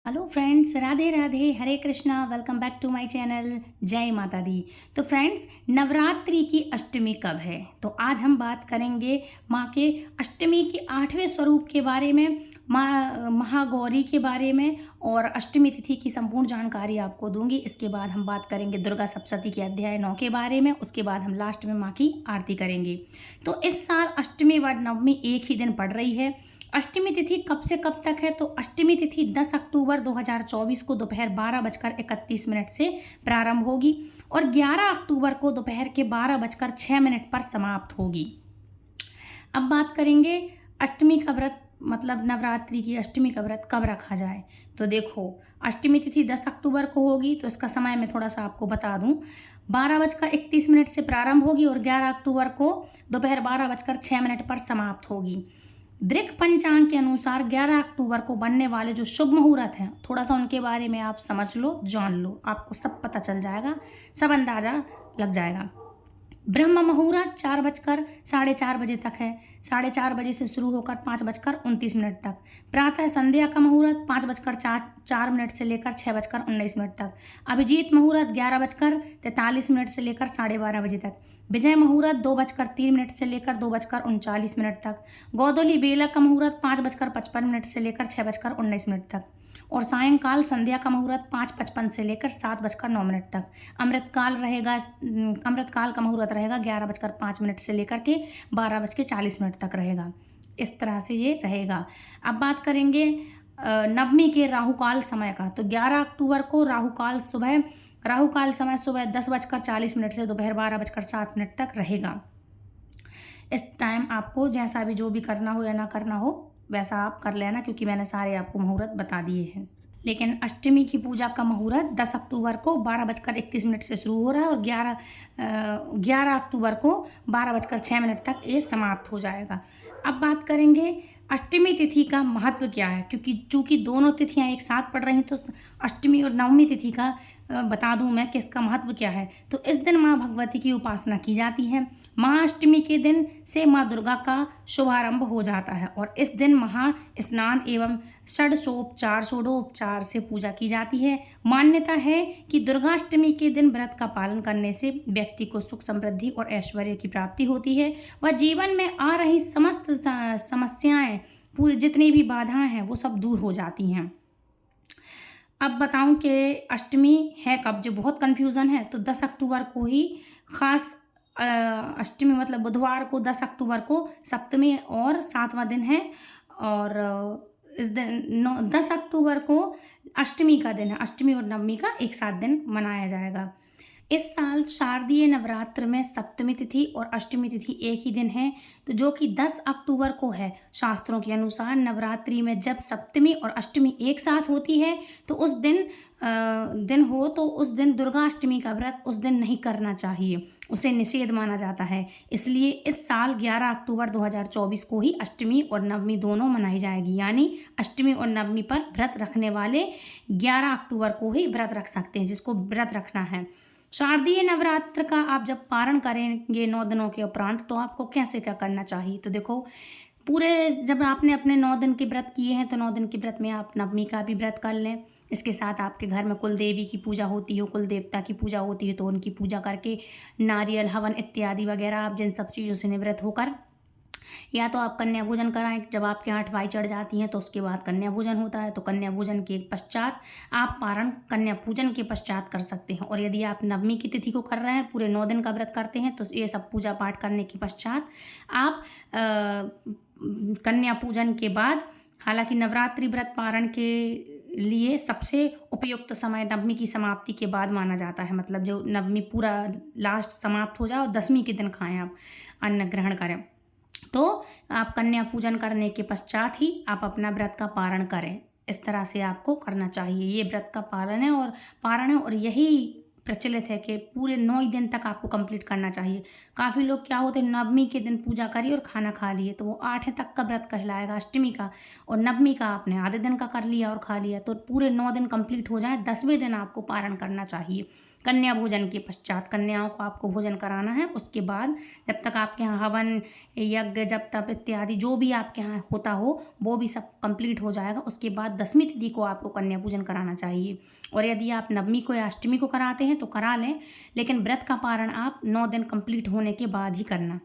Hello friends, Radhe Radhe, Hare Krishna. Welcome back to my channel. जय माता दी। तो फ्रेंड्स, नवरात्रि की अष्टमी कब है? तो आज हम बात करेंगे माँ के अष्टमी के 8वें स्वरूप के बारे में, माँ महागौरी के बारे में, और अष्टमी तिथि की संपूर्ण जानकारी आपको दूंगी। इसके बाद हम बात करेंगे दुर्गा सप्तशती के अध्याय 9 के बारे में। उसके बाद हम लास्ट में माँ की आरती करेंगे। तो इस साल अष्टमी व नवमी एक ही दिन पड़ रही है। अष्टमी तिथि कब से कब तक है? तो अष्टमी तिथि 10 अक्टूबर 2024 को दोपहर 12:31 से प्रारंभ होगी और 11 अक्टूबर को दोपहर के 12:06 पर समाप्त होगी। अब बात करेंगे अष्टमी का व्रत, मतलब नवरात्रि की अष्टमी का व्रत कब रखा जाए। तो देखो, अष्टमी तिथि 10 अक्टूबर को होगी, तो इसका समय मैं थोड़ा सा आपको बता दूं। 12:31 से प्रारंभ होगी और 11 अक्टूबर को दोपहर 12:06 पर समाप्त होगी। दृक पंचांग के अनुसार 11 अक्टूबर को बनने वाले जो शुभ मुहूर्त हैं, थोड़ा सा उनके बारे में आप समझ लो, जान लो, आपको सब पता चल जाएगा, सब अंदाजा लग जाएगा। ब्रह्म मुहूर्त 4:04 तक है। 4:30 से शुरू होकर 5:29 तक। प्रातः संध्या का मुहूर्त 5:04 से लेकर 6:19 तक। अभिजीत मुहूर्त 11:43 से लेकर 12:30 तक। विजय मुहूर्त 2:03 से लेकर 2:39 तक। गोधूली बेला का मुहूर्त 5:55 से लेकर 6:19 तक। और सायंकाल संध्या का मुहूर्त 5:55 से लेकर 7:09 तक। अमृतकाल का मुहूर्त रहेगा 11:05 से लेकर के 12:40 तक रहेगा। इस तरह से ये रहेगा। अब बात करेंगे नवमी के राहुकाल समय का। तो 11 अक्टूबर को राहुकाल समय सुबह 10:40 से दोपहर 12:07 तक रहेगा। इस टाइम आपको जैसा भी जो भी करना हो या ना करना हो वैसा आप कर लेना, क्योंकि मैंने सारे आपको मुहूर्त बता दिए हैं। लेकिन अष्टमी की पूजा का मुहूर्त 10 अक्टूबर को 12:31 से शुरू हो रहा है और 11 अक्टूबर को 12:06 तक ये समाप्त हो जाएगा। अब बात करेंगे अष्टमी तिथि का महत्व क्या है, क्योंकि चूँकि दोनों तिथियां एक साथ पड़ रही हैं, तो अष्टमी और नवमी तिथि का बता दूं मैं कि इसका महत्व क्या है। तो इस दिन माँ भगवती की उपासना की जाती है। महाअष्टमी के दिन से माँ दुर्गा का शुभारंभ हो जाता है और इस दिन महा स्नान एवं षोडोपचार से पूजा की जाती है। मान्यता है कि दुर्गाष्टमी के दिन व्रत का पालन करने से व्यक्ति को सुख, समृद्धि और ऐश्वर्य की प्राप्ति होती है। वह जीवन में आ रही समस्त समस्याएं, पूरी जितनी भी बाधाएं हैं, वो सब दूर हो जाती हैं। अब बताऊं कि अष्टमी है कब, जो बहुत कन्फ्यूज़न है। तो 10 अक्टूबर को ही खास अष्टमी, मतलब बुधवार को 10 अक्टूबर को सप्तमी और 7वां दिन है। और इस दिन 10 अक्टूबर को अष्टमी का दिन है। अष्टमी और नवमी का एक साथ दिन मनाया जाएगा। इस साल शारदीय नवरात्र में सप्तमी तिथि और अष्टमी तिथि एक ही दिन है, तो जो कि 10 अक्टूबर को है। शास्त्रों के अनुसार नवरात्रि में जब सप्तमी और अष्टमी एक साथ होती है तो उस दिन दुर्गाष्टमी का व्रत उस दिन नहीं करना चाहिए, उसे निषेध माना जाता है। इसलिए इस साल 11 अक्टूबर 2024 को ही अष्टमी और नवमी दोनों मनाई जाएगी, यानी अष्टमी और नवमी पर व्रत रखने वाले 11 अक्टूबर को ही व्रत रख सकते हैं, जिसको व्रत रखना है। शारदीय नवरात्र का आप जब पारण करेंगे 9 दिनों के उपरांत, तो आपको कैसे क्या करना चाहिए। तो देखो, पूरे जब आपने अपने 9 दिन के व्रत किए हैं, तो 9 दिन के व्रत में आप नवमी का भी व्रत कर लें। इसके साथ आपके घर में कुल देवी की पूजा होती हो, कुल देवता की पूजा होती है, तो उनकी पूजा करके नारियल, हवन इत्यादि वगैरह आप जिन सब चीज़ों से निवृत्त होकर, या तो आप कन्या भोजन कराएं। जब आपके यहाँ अठवाई चढ़ जाती हैं तो उसके बाद कन्या भोजन होता है, तो कन्या भोजन के पश्चात आप पारण कन्या पूजन के पश्चात कर सकते हैं। और यदि आप नवमी की तिथि को कर रहे हैं, पूरे 9 दिन का व्रत करते हैं, तो ये सब पूजा पाठ करने के पश्चात आप कन्या पूजन के बाद, हालांकि नवरात्रि व्रत पारण के लिए सबसे उपयुक्त समय नवमी की समाप्ति के बाद माना जाता है, मतलब जो नवमी पूरा लास्ट समाप्त हो जाए और 10वीं के दिन खाएं, आप अन्न ग्रहण करें। तो आप कन्या पूजन करने के पश्चात ही आप अपना व्रत का पारण करें। इस तरह से आपको करना चाहिए। ये व्रत का पारण है और यही प्रचलित है कि पूरे 9 दिन तक आपको कंप्लीट करना चाहिए। काफ़ी लोग क्या होते हैं, नवमी के दिन पूजा करी और खाना खा लिए, तो वो 8 तक का व्रत कहलाएगा अष्टमी का, और नवमी का आपने आधे दिन का कर लिया और खा लिया, तो पूरे 9 दिन कंप्लीट हो जाए, 10वें दिन आपको पारण करना चाहिए। कन्या भोजन के पश्चात कन्याओं को आपको भोजन कराना है। उसके बाद जब तक आपके यहाँ हवन, यज्ञ, जप तप इत्यादि जो भी आपके यहाँ होता हो वो भी सब कंप्लीट हो जाएगा। उसके बाद 10वीं तिथि को आपको कन्या पूजन कराना चाहिए। और यदि आप नवमी को या अष्टमी को कराते हैं तो करा लें, लेकिन व्रत का पारण आप 9 दिन कंप्लीट होने के बाद ही करना।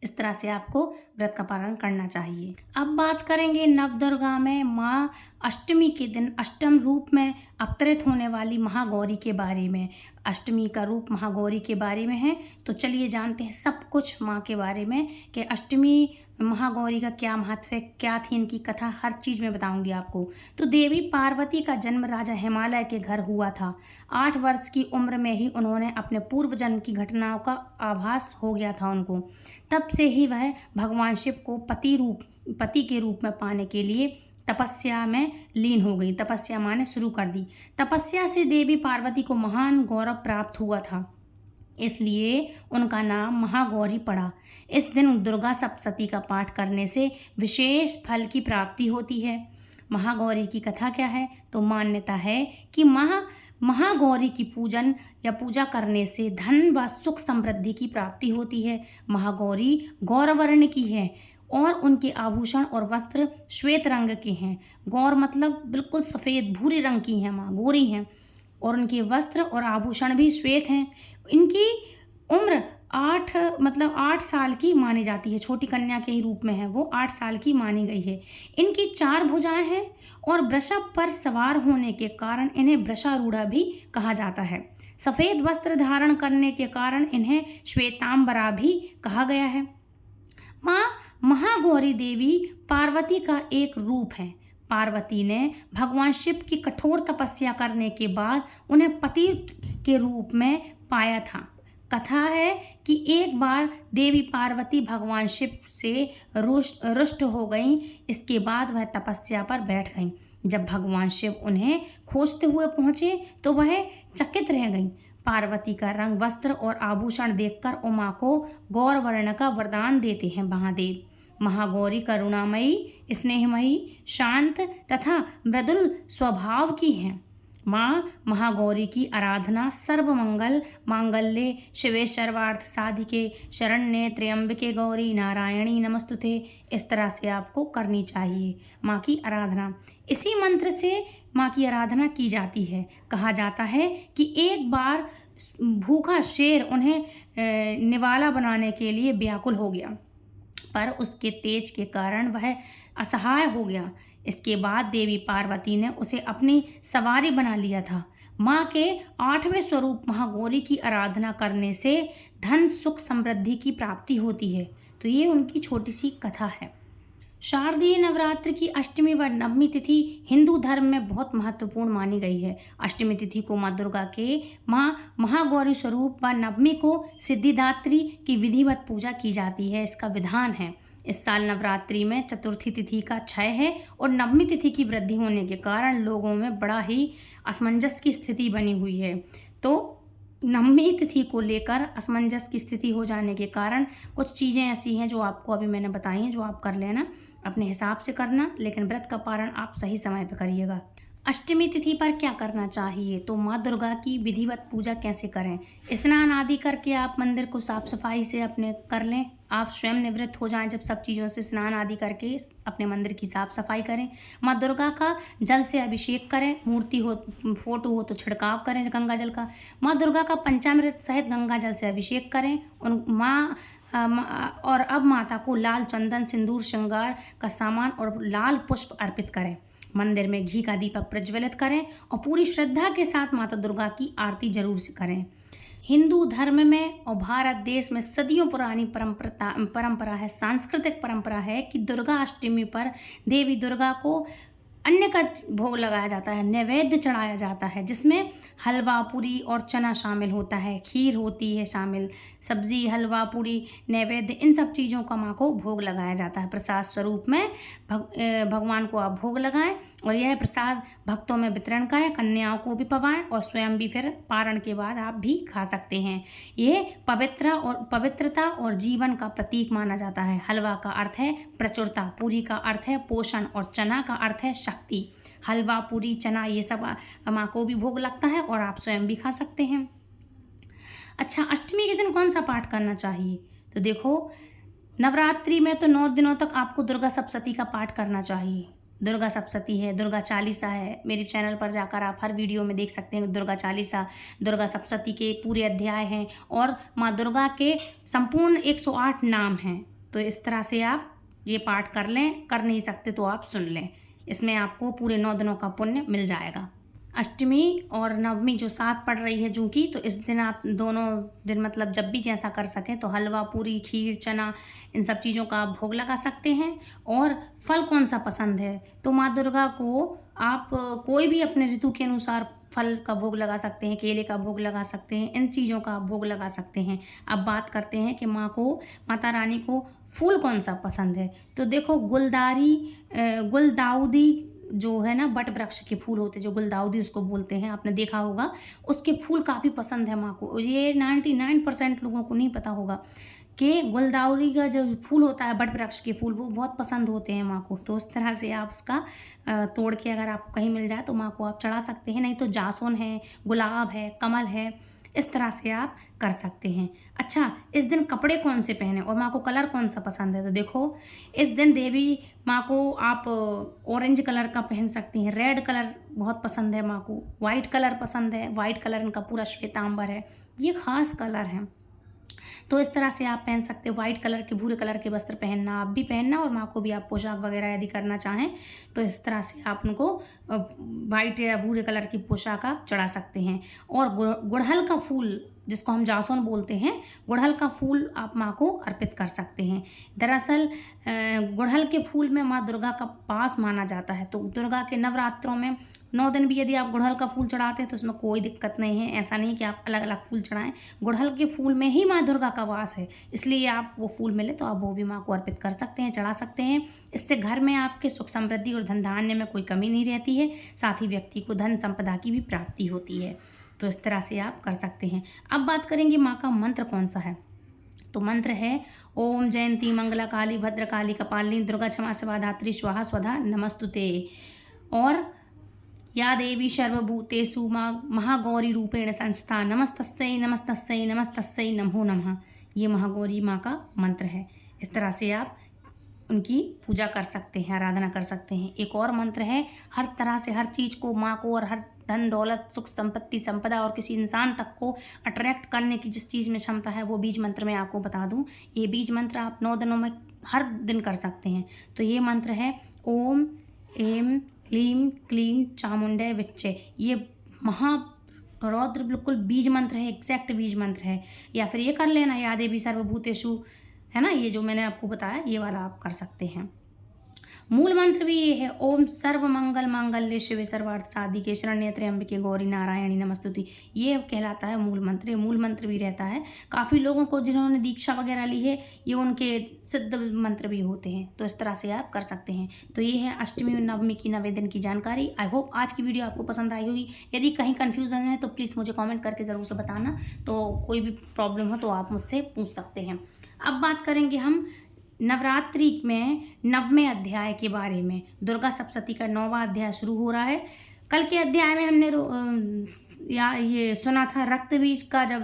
इस तरह से आपको व्रत का पालन करना चाहिए। अब बात करेंगे नवदुर्गा में माँ अष्टमी के दिन अष्टम रूप में अवतरित होने वाली महागौरी के बारे में। अष्टमी का रूप महागौरी के बारे में है, तो चलिए जानते हैं सब कुछ माँ के बारे में कि अष्टमी महागौरी का क्या महत्व है, क्या थी इनकी कथा, हर चीज़ में बताऊंगी आपको। तो देवी पार्वती का जन्म राजा हिमालय के घर हुआ था। 8 वर्ष की उम्र में ही उन्होंने अपने पूर्व जन्म की घटनाओं का आभास हो गया था उनको। तब से ही वह भगवान शिव को पति के रूप में पाने के लिए तपस्या में लीन हो गई। तपस्या माने शुरू कर दी। तपस्या से देवी पार्वती को महान गौरव प्राप्त हुआ था, इसलिए उनका नाम महागौरी पड़ा। इस दिन दुर्गा सप्तशती का पाठ करने से विशेष फल की प्राप्ति होती है। महागौरी की कथा क्या है? तो मान्यता है कि महागौरी की पूजन या पूजा करने से धन व सुख समृद्धि की प्राप्ति होती है। महागौरी गौरवर्ण की है और उनके आभूषण और वस्त्र श्वेत रंग के हैं। गौर मतलब बिल्कुल सफ़ेद भूरे रंग की हैं, माँ गौरी हैं, और उनके वस्त्र और आभूषण भी श्वेत हैं। इनकी उम्र 8 साल की मानी जाती है। छोटी कन्या के ही रूप में है वो, 8 साल की मानी गई है। इनकी 4 भुजाएं हैं और वृषभ पर सवार होने के कारण इन्हें वृषारूढ़ा भी कहा जाता है। सफ़ेद वस्त्र धारण करने के कारण इन्हें श्वेतांबरा भी कहा गया है। माँ महागौरी देवी पार्वती का एक रूप है। पार्वती ने भगवान शिव की कठोर तपस्या करने के बाद उन्हें पति के रूप में पाया था। कथा है कि एक बार देवी पार्वती भगवान शिव से रुष्ट हो गईं। इसके बाद वह तपस्या पर बैठ गईं। जब भगवान शिव उन्हें खोजते हुए पहुँचे तो वह चकित रह गईं। पार्वती का रंग, वस्त्र और आभूषण देखकर उमा को गौरवर्ण का वरदान देते हैं महादेव। महागौरी करुणामयी, स्नेहमयी, शांत तथा मृदुल स्वभाव की हैं। माँ महागौरी की आराधना सर्वमंगल मांगल्ये शिवे सर्वार्थ साधिके शरण्ये त्र्यंबके गौरी नारायणी नमस्तुते, इस तरह से आपको करनी चाहिए माँ की आराधना। इसी मंत्र से माँ की आराधना की जाती है। कहा जाता है कि एक बार भूखा शेर उन्हें निवाला बनाने के लिए व्याकुल हो गया, पर उसके तेज के कारण वह असहाय हो गया। इसके बाद देवी पार्वती ने उसे अपनी सवारी बना लिया था। माँ के 8वें स्वरूप महागौरी की आराधना करने से धन सुख समृद्धि की प्राप्ति होती है। तो ये उनकी छोटी सी कथा है। शारदीय नवरात्र की अष्टमी व नवमी तिथि हिंदू धर्म में बहुत महत्वपूर्ण मानी गई है। अष्टमी तिथि को माँ दुर्गा के महागौरी स्वरूप व नवमी को सिद्धिदात्री की विधिवत पूजा की जाती है। इसका विधान है। इस साल नवरात्रि में चतुर्थी तिथि का क्षय है और नवमी तिथि की वृद्धि होने के कारण लोगों में बड़ा ही असमंजस की स्थिति बनी हुई है। तो नवमी तिथि को लेकर असमंजस की स्थिति हो जाने के कारण कुछ चीज़ें ऐसी हैं जो आपको अभी मैंने बताई हैं, जो आप कर लेना, अपने हिसाब से करना, लेकिन व्रत का पारण आप सही समय पर करिएगा। अष्टमी तिथि पर क्या करना चाहिए? तो माँ दुर्गा की विधिवत पूजा कैसे करें? स्नान आदि करके आप मंदिर को साफ सफाई से अपने कर लें। आप स्वयं निवृत्त हो जाएं जब सब चीज़ों से, स्नान आदि करके अपने मंदिर की साफ सफाई करें। माँ दुर्गा का जल से अभिषेक करें। मूर्ति हो, फोटो हो तो छिड़काव करें गंगा जल का। माँ दुर्गा का पंचामृत सहित गंगा जल से अभिषेक करें। और अब माता को लाल चंदन, सिंदूर, श्रृंगार का सामान और लाल पुष्प अर्पित करें। मंदिर में घी का दीपक प्रज्वलित करें और पूरी श्रद्धा के साथ माता दुर्गा की आरती जरूर से करें। हिंदू धर्म में और भारत देश में सदियों पुरानी परंपरा है, सांस्कृतिक परंपरा है कि दुर्गा अष्टमी पर देवी दुर्गा को अन्न का भोग लगाया जाता है, नैवेद्य चढ़ाया जाता है, जिसमें हलवा, पूरी और चना शामिल होता है, खीर होती है शामिल, सब्जी, हलवा, पूरी, नैवेद्य, इन सब चीज़ों का माँ को भोग लगाया जाता है। प्रसाद स्वरूप में भगवान को आप भोग लगाएं और यह प्रसाद भक्तों में वितरण करें, कन्याओं को भी पवाएं और स्वयं भी फिर पारण के बाद आप भी खा सकते हैं। ये पवित्रता और जीवन का प्रतीक माना जाता है। हलवा का अर्थ है प्रचुरता, पूरी का अर्थ है पोषण और चना का अर्थ है शक्ति। हलवा, पूरी, चना, ये सब माँ को भी भोग लगता है और आप स्वयं भी खा सकते हैं। अच्छा, अष्टमी के दिन कौन सा पाठ करना चाहिए? तो देखो, नवरात्रि में तो 9 दिनों तक आपको दुर्गा सप्तशती का पाठ करना चाहिए। दुर्गा सप्तशती है, दुर्गा चालीसा है, मेरे चैनल पर जाकर आप हर वीडियो में देख सकते हैं। दुर्गा चालीसा, दुर्गा सप्तशती के पूरे अध्याय हैं और माँ दुर्गा के संपूर्ण 108 नाम हैं। तो इस तरह से आप ये पाठ कर लें, कर नहीं सकते तो आप सुन लें, इसमें आपको पूरे 9 दिनों का पुण्य मिल जाएगा। अष्टमी और नवमी जो साथ पड़ रही है चूँकि, तो इस दिन आप दोनों दिन मतलब जब भी जैसा कर सकें तो हलवा, पूरी, खीर, चना, इन सब चीज़ों का आप भोग लगा सकते हैं। और फल कौन सा पसंद है तो माँ दुर्गा को आप कोई भी अपने ऋतु के अनुसार फल का भोग लगा सकते हैं, केले का भोग लगा सकते हैं, इन चीज़ों का आप भोग लगा सकते हैं। अब बात करते हैं कि माता रानी को फूल कौन सा पसंद है। तो देखो, गुलदाउदी जो है ना, बट वृक्ष के फूल होते हैं जो गुलदाउदी उसको बोलते हैं, आपने देखा होगा, उसके फूल काफ़ी पसंद है माँ को। ये 99% लोगों को नहीं पता होगा कि गुलदाउदी का जो फूल होता है, बट वृक्ष के फूल, वो बहुत पसंद होते हैं माँ को। तो उस तरह से आप उसका तोड़ के अगर आपको कहीं मिल जाए तो माँ को आप चढ़ा सकते हैं। नहीं तो जासुन है, गुलाब है, कमल है, इस तरह से आप कर सकते हैं। अच्छा, इस दिन कपड़े कौन से पहने और माँ को कलर कौन सा पसंद है? तो देखो, इस दिन देवी माँ को आप ऑरेंज कलर का पहन सकती हैं, रेड कलर बहुत पसंद है माँ को, वाइट कलर पसंद है, वाइट कलर इनका पूरा श्वेतांबर है, ये खास कलर हैं। तो इस तरह से आप पहन सकते हो। वाइट कलर के, भूरे कलर के वस्त्र पहनना, आप भी पहनना, और माँ को भी आप पोशाक वगैरह यदि करना चाहें तो इस तरह से आप उनको वाइट या भूरे कलर की पोशाक आप चढ़ा सकते हैं। और गुड़हल का फूल, जिसको हम जासुन बोलते हैं, गुड़हल का फूल आप माँ को अर्पित कर सकते हैं। दरअसल गुड़हल के फूल में माँ दुर्गा का वास माना जाता है। तो दुर्गा के नवरात्रों में 9 दिन भी यदि आप गुड़हल का फूल चढ़ाते हैं तो उसमें कोई दिक्कत नहीं है। ऐसा नहीं कि आप अलग अलग फूल चढ़ाएं, गुड़हल के फूल में ही माँ दुर्गा का वास है, इसलिए आप वो फूल मिले तो आप वो भी माँ को अर्पित कर सकते हैं, चढ़ा सकते हैं। इससे घर में आपके सुख समृद्धि और धन धान्य में कोई कमी नहीं रहती है, साथ ही व्यक्ति को धन संपदा की भी प्राप्ति होती है। तो इस तरह से आप कर सकते हैं। अब बात करेंगे माँ का मंत्र कौन सा है। तो मंत्र है ओम जयंती मंगला काली भद्रकाली कपालिनी दुर्गा क्षमा शिवा धात्री स्वाहा स्वधा नमस्तुते। और या देवी सर्वभूतेषु महागौरी रूपेण संस्था नमस्तस्यै नमस्तस्यै नमस्तस्यै नमो नमः। ये महागौरी माँ का मंत्र है। इस तरह से आप उनकी पूजा कर सकते हैं, आराधना कर सकते हैं। एक और मंत्र है, हर तरह से हर चीज़ को, माँ को और हर धन दौलत सुख संपत्ति संपदा और किसी इंसान तक को अट्रैक्ट करने की जिस चीज़ में क्षमता है वो बीज मंत्र मैं आपको बता दूं। ये बीज मंत्र आप 9 दिनों में हर दिन कर सकते हैं। तो ये मंत्र है ओम एम ह्लीम क्लीम चामुंडे विच्चे। ये महारौद्र बिल्कुल बीज मंत्र है, एग्जैक्ट बीज मंत्र है। या फिर ये कर लेना, या देवी सर्वभूतेषु, है ना, ये जो मैंने आपको बताया ये वाला आप कर सकते हैं। मूल मंत्र भी ये है ओम सर्व मंगल मांगल्य शिवे सर्वार्थ साधिके शरण्य त्र्यंबके गौरी नारायणी नमस्तुति। ये कहलाता है मूल मंत्र। ये मूल मंत्र भी रहता है। काफ़ी लोगों को जिन्होंने दीक्षा वगैरह ली है ये उनके सिद्ध मंत्र भी होते हैं। तो इस तरह से आप कर सकते हैं। तो ये है अष्टमी और नवमी की 9 दिन की जानकारी। आई होप आज की वीडियो आपको पसंद आई होगी। यदि कहीं कन्फ्यूज़न है तो प्लीज़ मुझे कॉमेंट करके ज़रूर से बताना। तो कोई भी प्रॉब्लम हो तो आप मुझसे पूछ सकते हैं। अब बात करेंगे हम नवरात्रि में 9वें अध्याय के बारे में। दुर्गा सप्तशती का 9वां अध्याय शुरू हो रहा है। कल के अध्याय में हमने ये सुना था रक्त बीज का, जब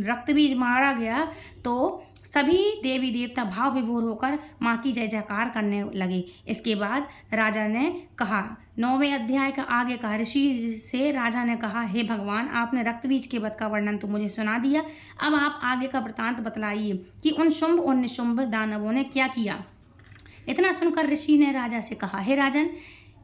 रक्त बीज मारा गया तो सभी देवी देवता भाव विभोर होकर माँ की जय जयकार करने लगे। इसके बाद राजा ने कहा, 9वें अध्याय का आगे का ऋषि से राजा ने कहा, हे भगवान, आपने रक्तबीज के वध का वर्णन तो मुझे सुना दिया, अब आप आगे का वृतांत बतलाइए कि उन शुंभ और निशुंभ दानवों ने क्या किया। इतना सुनकर ऋषि ने राजा से कहा, हे राजन,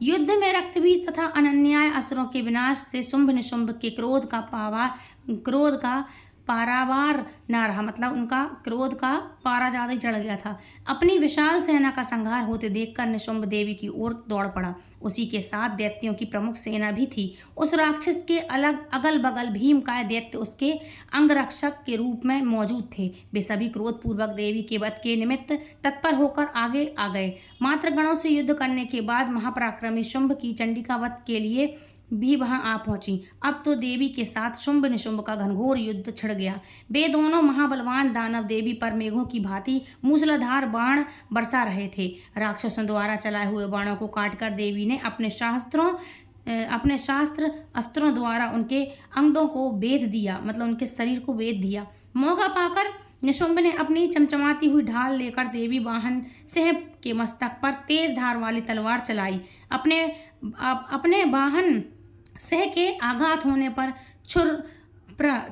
युद्ध में रक्तबीज तथा अनन्याय असुरों के विनाश से शुंभ निशुंभ के क्रोध का पारावार न रहा, मतलब उनका क्रोध का पारा ज़्यादा ही चढ़ गया था। अपनी विशाल सेना का संहार होते देखकर निशुंभ देवी की ओर दौड़ पड़ा। उसी के साथ दैत्यों की प्रमुख सेना भी थी। उस राक्षस के अगल बगल भीमकाय दैत्य उसके अंगरक्षक के रूप में मौजूद थे। वे सभी क्रोधपूर्वक देवी के वध के निमित्त तत्पर होकर आगे आ गए। मातृगणों से युद्ध करने के बाद महापराक्रमी शुंभ की चंडिका वध के लिए भी वहां आ पहुंची। अब तो देवी के साथ शुंभ निशुंभ का घनघोर युद्ध छिड़ गया। वे दोनों महाबलवान दानव देवी पर मेघों की भांति मूसलाधार बाण बरसा रहे थे। राक्षसों द्वारा चलाए हुए बाणों को काटकर देवी ने अपने शास्त्र अस्त्रों द्वारा उनके अंगों को बेध दिया, मतलब उनके शरीर को बेध दिया। मौका पाकर निशुंभ ने अपनी चमचमाती हुई ढाल लेकर देवी वाहन सिंह के मस्तक पर तेज धार वाली तलवार चलाई। अपने वाहन सिंह के आघात होने पर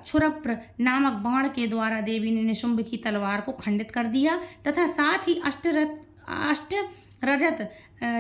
छुरप्र नामक बाण के द्वारा देवी ने निशुंभ की तलवार को खंडित कर दिया तथा साथ ही अष्ट रजत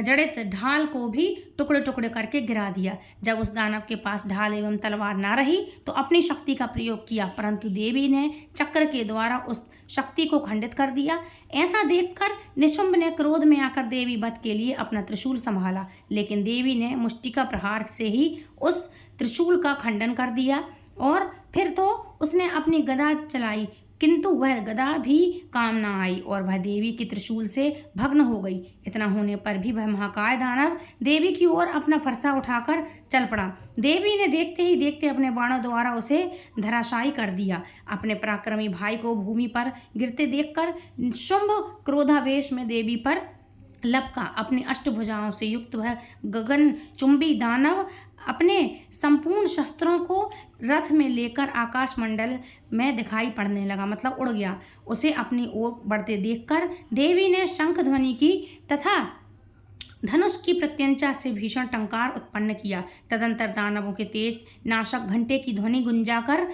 जड़ित ढाल को भी टुकड़े टुकड़े करके गिरा दिया। जब उस दानव के पास ढाल एवं तलवार न रही तो अपनी शक्ति का प्रयोग किया, परंतु देवी ने चक्र के द्वारा उस शक्ति को खंडित कर दिया। ऐसा देखकर निशुंभ ने क्रोध में आकर देवी वध के लिए अपना त्रिशूल संभाला, लेकिन देवी ने मुष्टिका प्रहार से ही उस त्रिशूल का खंडन कर दिया और फिर तो उसने अपनी गदा चलाई, किंतु वह गदा भी काम न आई और वह देवी की त्रिशूल से भग्न हो गई। इतना होने पर भी वह महाकाय दानव देवी की ओर अपना फरसा उठाकर चल पड़ा। देवी ने देखते ही देखते अपने बाणों द्वारा उसे धराशायी कर दिया। अपने पराक्रमी भाई को भूमि पर गिरते देखकर शुंभ क्रोधावेश में देवी पर लपका। अपनी अष्टभुजाओं से युक्त वह गगन चुंबी दानव अपने संपूर्ण शस्त्रों को रथ में लेकर आकाश मंडल में दिखाई पड़ने लगा, मतलब उड़ गया। उसे अपनी ओर बढ़ते देखकर देवी ने शंख ध्वनि की तथा धनुष की प्रत्यंचा से भीषण टंकार उत्पन्न किया। तदंतर दानवों के तेज नाशक घंटे की ध्वनि गुंजाकर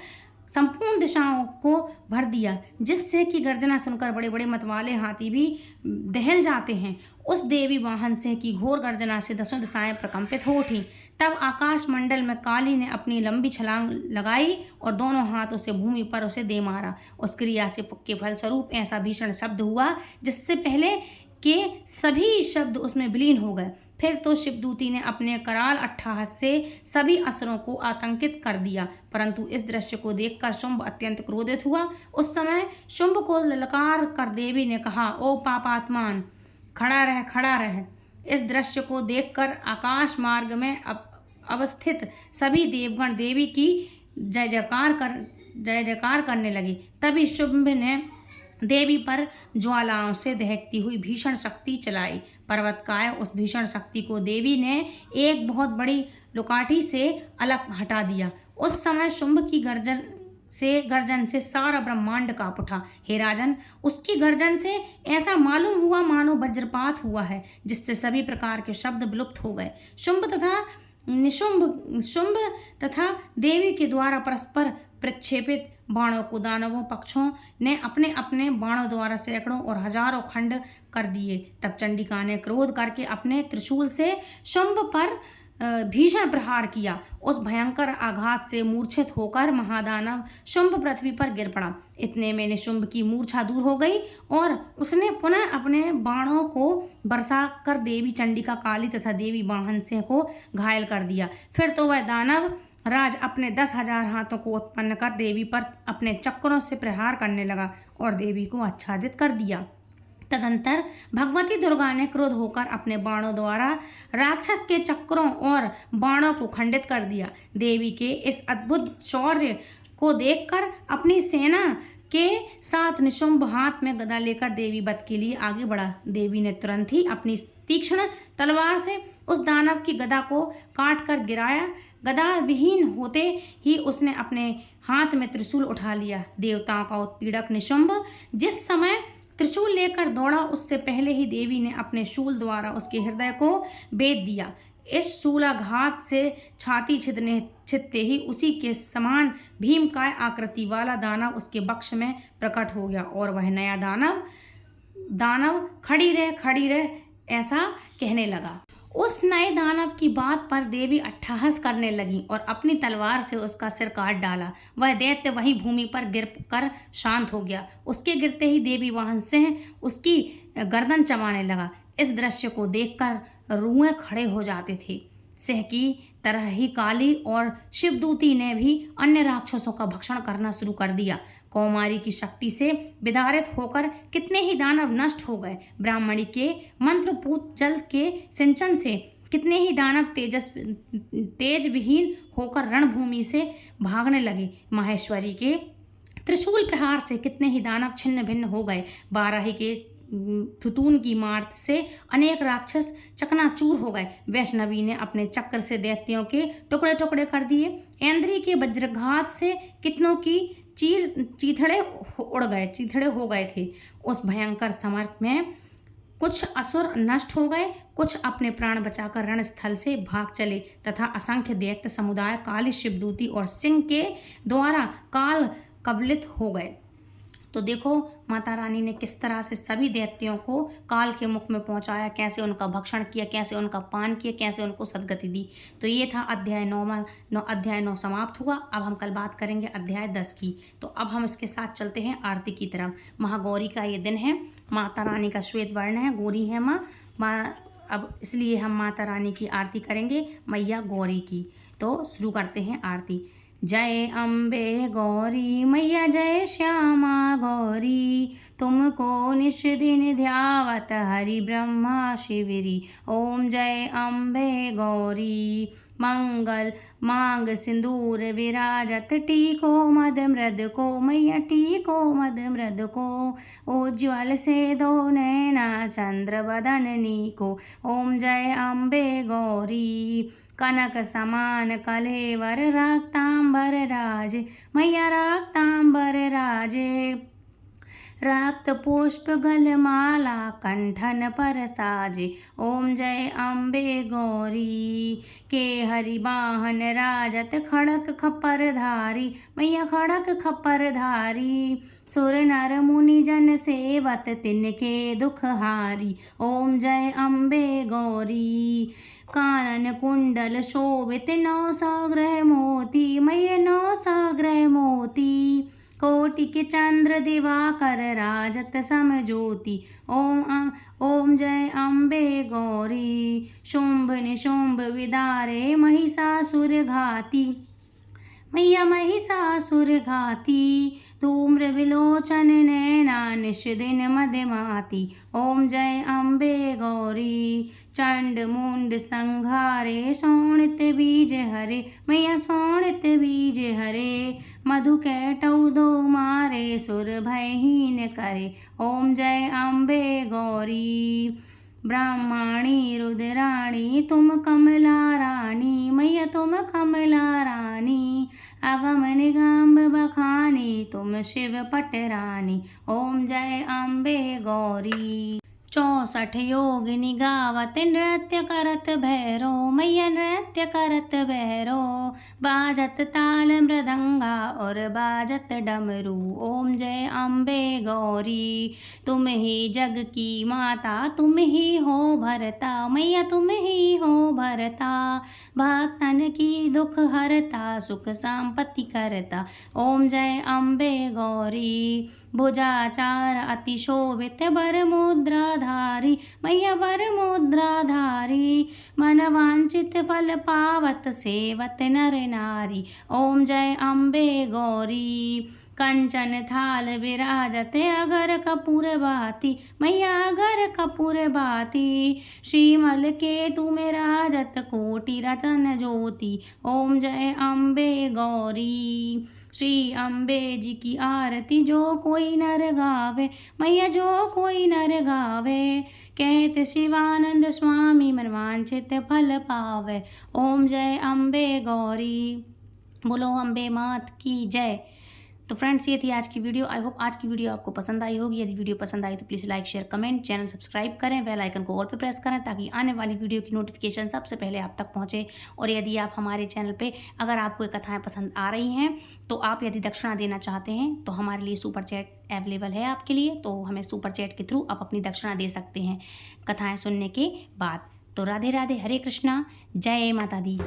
संपूर्ण दिशाओं को भर दिया, जिससे कि गर्जना सुनकर बड़े बड़े मतवाले हाथी भी दहल जाते हैं। उस देवी वाहन से की घोर गर्जना से दसों दिशाएं प्रकंपित हो उठी। तब आकाश मंडल में काली ने अपनी लंबी छलांग लगाई और दोनों हाथों से भूमि पर उसे दे मारा। उस क्रिया से के फलस्वरूप ऐसा भीषण शब्द हुआ जिससे पहले के सभी शब्द उसमें विलीन हो गए। फिर तो शिवदूती ने अपने कराल अट्टहास से सभी असुरों को आतंकित कर दिया, परंतु इस दृश्य को देखकर शुंभ अत्यंत क्रोधित हुआ। उस समय शुंभ को ललकार कर देवी ने कहा, ओ पापात्मान, खड़ा रह, खड़ा रह। इस दृश्य को देखकर आकाश मार्ग में अवस्थित सभी देवगण देवी की जय जयकार करने लगे। तभी शुंभ ने देवी पर ज्वालाओं से दहकती हुई भीषण शक्ति चलाई। पर्वतकाय उस भीषण शक्ति को देवी ने एक बहुत बड़ी लुकाठी से अलग हटा दिया। उस समय शुंभ की गर्जन से सारा ब्रह्मांड कांप उठा। हे राजन, उसकी गर्जन से ऐसा मालूम हुआ मानो वज्रपात हुआ है, जिससे सभी प्रकार के शब्द विलुप्त हो गए। शुंभ तथा देवी के द्वारा परस्पर प्रक्षेपित बाणों को दानवों पक्षों ने अपने अपने बाणों द्वारा सैकड़ों और हजारों खंड कर दिए। तब चंडिका ने क्रोध करके अपने त्रिशूल से शुंभ पर भीषण प्रहार किया। उस भयंकर आघात से मूर्छित होकर महादानव शुंभ पृथ्वी पर गिर पड़ा। इतने में निशुंभ की मूर्छा दूर हो गई और उसने पुनः अपने बाणों को बरसा कर देवी चंडिका, काली तथा देवी वाहन सिंह को घायल कर दिया। फिर तो वह दानव राज अपने 10,000 हाथों को उत्पन्न कर देवी पर अपने चक्रों से प्रहार करने लगा और देवी को आच्छादित कर दिया। तदंतर भगवती दुर्गा ने क्रोध होकर अपने बाणों द्वारा राक्षस के चक्रों और बाणों को खंडित कर दिया। देवी के इस अद्भुत शौर्य को देखकर अपनी सेना के साथ निशुंभ हाथ में गदा लेकर देवी वध के लिए आगे बढ़ा। देवी ने तुरंत ही अपनी तीक्ष्ण तलवार से उस दानव की गदा को काट कर गिराया। गदा विहीन होते ही उसने अपने हाथ में त्रिशूल उठा लिया। देवताओं का उत्पीड़क निशुंभ जिस समय त्रिशूल लेकर दौड़ा, उससे पहले ही देवी ने अपने शूल द्वारा उसके हृदय को बेध दिया। इस शूलाघात से छाती छिदते ही उसी के समान भीमकाय आकृति वाला दानव उसके वक्ष में प्रकट हो गया और वह नया दानव खड़ी रह ऐसा कहने लगा। उस नए दानव की बात पर देवी अट्टहास करने लगी और अपनी तलवार से उसका सिर काट डाला। वह दैत्य वहीं भूमि पर गिर कर शांत हो गया। उसके गिरते ही देवी वाहन सिंह उसकी गर्दन चबाने लगा। इस दृश्य को देखकर रूहें खड़े हो जाते थे। सिंह की तरह ही काली और शिवदूती ने भी अन्य राक्षसों का भक्षण करना शुरू कर दिया। कौमारी की शक्ति से विदारित होकर कितने ही दानव नष्ट हो गए। ब्राह्मणी के मंत्रपूत जल के सिंचन से कितने ही दानव तेज विहीन होकर रणभूमि से भागने लगे। माहेश्वरी के त्रिशूल प्रहार से कितने ही दानव छिन्न भिन्न हो गए। बाराही के थुतून की मार से अनेक राक्षस चकनाचूर हो गए। वैष्णवी ने अपने चक्र से दैत्यों के टुकड़े टुकड़े कर दिए। ऐन्द्री के वज्रघात से कितनों की चीथड़े हो गए थे। उस भयंकर समर में कुछ असुर नष्ट हो गए, कुछ अपने प्राण बचाकर रणस्थल से भाग चले तथा असंख्य दैत्य समुदाय काली शिवदूती और सिंह के द्वारा काल कबलित हो गए। तो देखो माता रानी ने किस तरह से सभी दैत्यों को काल के मुख में पहुंचाया, कैसे उनका भक्षण किया, कैसे उनका पान किया, कैसे उनको सद्गति दी। तो ये था अध्याय 9 समाप्त हुआ। अब हम कल बात करेंगे अध्याय 10 की। तो अब हम इसके साथ चलते हैं आरती की तरफ। महागौरी का ये दिन है। माता रानी का श्वेत वर्ण है, गौरी है माँ। अब इसलिए हम माता रानी की आरती करेंगे, मैया गौरी की। तो शुरू करते हैं आरती। जय अम्बे गौरी मैया जय श्यामा गौरी, तुमको निश दिन ध्यावत हरि ब्रह्मा शिविरी। ओम जय अम्बे गौरी मंगल मांग सिंदूर विराजत, टीको मद मृद को मैया टीको मद मृद को, उज्ज्वल से दो नैना चंद्र बदननी को। ओम जय अम्बे गौरी कनक समान कलेवर रक्तांबर राजे मैया रक्तांबर राजे, रक्त पुष्प गलमाला कंठन पर साजे। ओम जय अम्बे गौरी के हरि वाहन राजत, खड़क खप्पर धारी मैया खड़क खप्पर धारी, सुर नर मुनि जन सेवत तिनके दुख हारी। ओम जय अम्बे गौरी कानन कुंडल शोभित 9 साग्रह मोती मैया 9 साग्रह मोती, कोटि के चंद्र दिवाकर राजत समज्योति। ओम जय अम्बे गौरी शुंभ निशुंभ विदारे महिषासुर घाती मैया महिषासुर घाती, धूम्र विलोचन नैना निश दिन मदमाती। ओम जय अम्बे गौरी चंड मुंड संघारे, शोणित बीज हरे मैया शोणित बीज हरे, मधु कैटौ दो मारे सुर भयहीन करे। ओम जय अम्बे गौरी ब्राह्मणी रुद्राणी तुम कमला रानी मैया तुम कमला रानी, अगम निगम बखानी तुम शिव पटरानी। ओम जय अम्बे गौरी 64 योगिनी गावत, नृत्य करत भैरो मैया नृत्य करत भैरो, बाजत ताल मृदंगा और बाजत डमरू। ओम जय अम्बे गौरी तुम ही जग की माता, तुम ही हो भरता मैया तुम ही हो भरता, भक्तन की दुख हरता सुख संपत्ति करता। ओम जय अम्बे गौरी भुजाचार अति शोभित बर मुद्राधारी मैया बर मुद्राधारी, मन वांछित फल पावत सेवत नर नारी। ओम जय अम्बे गौरी कंचन थाल विराजत, अगर कपूर बाती मैया अगर कपूर बाती, श्रीमल के तुम राजत कोटि रचन ज्योति। ओम जय अम्बे गौरी श्री अम्बे जी की आरती जो कोई नर गावे मैया जो कोई नर गावे, कहते शिवानंद स्वामी मन वांछित फल पावे। ओम जय अम्बे गौरी बोलो अम्बे मात की जय। तो फ्रेंड्स ये थी आज की वीडियो। आई होप आज की वीडियो आपको पसंद आई होगी। यदि वीडियो पसंद आई तो please like share comment, channel subscribe करें, बेल आइकन को ऑल पे प्रेस करें ताकि आने वाली वीडियो की नोटिफिकेशन सबसे पहले आप तक पहुंचे। और यदि आप हमारे चैनल पे अगर आपको ये कथाएं पसंद आ रही हैं तो आप यदि दक्षिणा देना चाहते हैं तो हमारे लिए सुपर चैट अवेलेबल है आपके लिए, तो हमें सुपर चैट के थ्रू आप अपनी दक्षिणा दे सकते हैं कथाएँ सुनने के बाद। तो राधे राधे, हरे कृष्णा, जय माता दी।